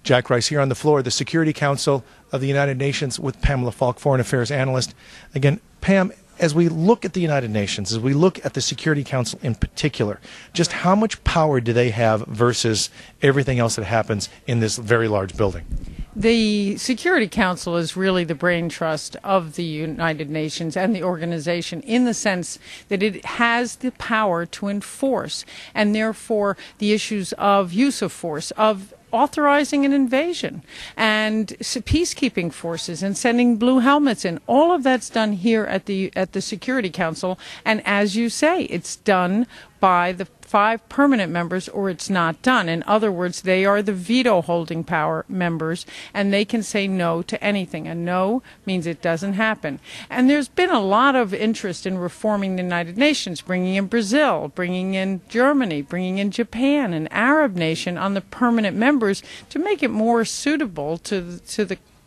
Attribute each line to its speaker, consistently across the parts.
Speaker 1: Jack Rice here on the floor of the Security Council of the United Nations with Pamela Falk, Foreign Affairs Analyst. Again, Pam, as we look at the United Nations, as we look at the Security Council in particular, just how much power do they have versus everything else that happens in this very large building?
Speaker 2: The Security Council is really the brain trust of the United Nations and the organization in the sense that it has the power to enforce, and therefore the issues of use of force, of authorizing an invasion and peacekeeping forces and sending blue helmets in. All of that's done here at the Security Council, and as you say, it's done by the 5 permanent members, or it's not done. In other words, they are the veto holding power members, and they can say no to anything. A no means it doesn't happen. And there's been a lot of interest in reforming the United Nations, bringing in Brazil, bringing in Germany, bringing in Japan, an Arab nation, on the permanent members to make it more suitable to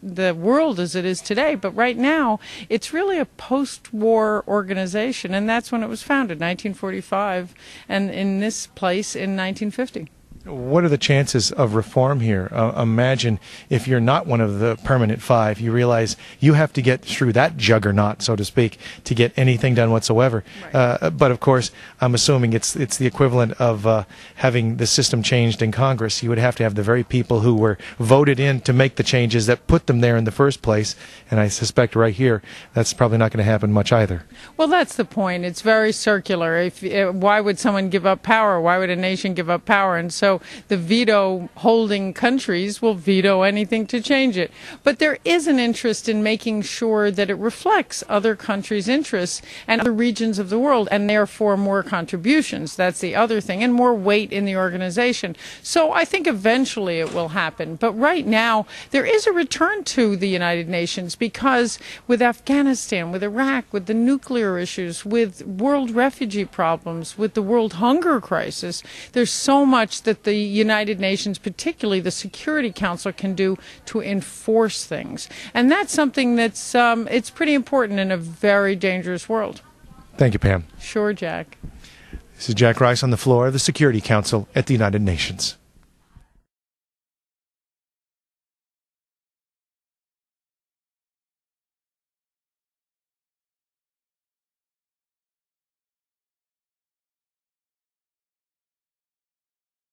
Speaker 2: the world as it is today. But right now, it's really a post-war organization, and that's when it was founded, 1945, and in this place in 1950.
Speaker 1: What are the chances of reform here? Imagine if you're not one of the permanent 5, you realize you have to get through that juggernaut, so to speak, to get anything done whatsoever. Right. But of course, I'm assuming it's the equivalent of having the system changed in Congress. You would have to have the very people who were voted in to make the changes that put them there in the first place. And I suspect right here, that's probably not going to happen much either.
Speaker 2: Well, that's the point. It's very circular. Why would someone give up power? Why would a nation give up power? And so the veto-holding countries will veto anything to change it. But there is an interest in making sure that it reflects other countries' interests and other regions of the world, and therefore more contributions. That's the other thing, and more weight in the organization. So I think eventually it will happen. But right now, there is a return to the United Nations because with Afghanistan, with Iraq, with the nuclear issues, with world refugee problems, with the world hunger crisis, there's so much that the United Nations, particularly the Security Council, can do to enforce things. And that's something that's it's pretty important in a very dangerous world.
Speaker 1: Thank you, Pam.
Speaker 2: Sure, Jack.
Speaker 1: This is Jack Rice on the floor of the Security Council at the United Nations.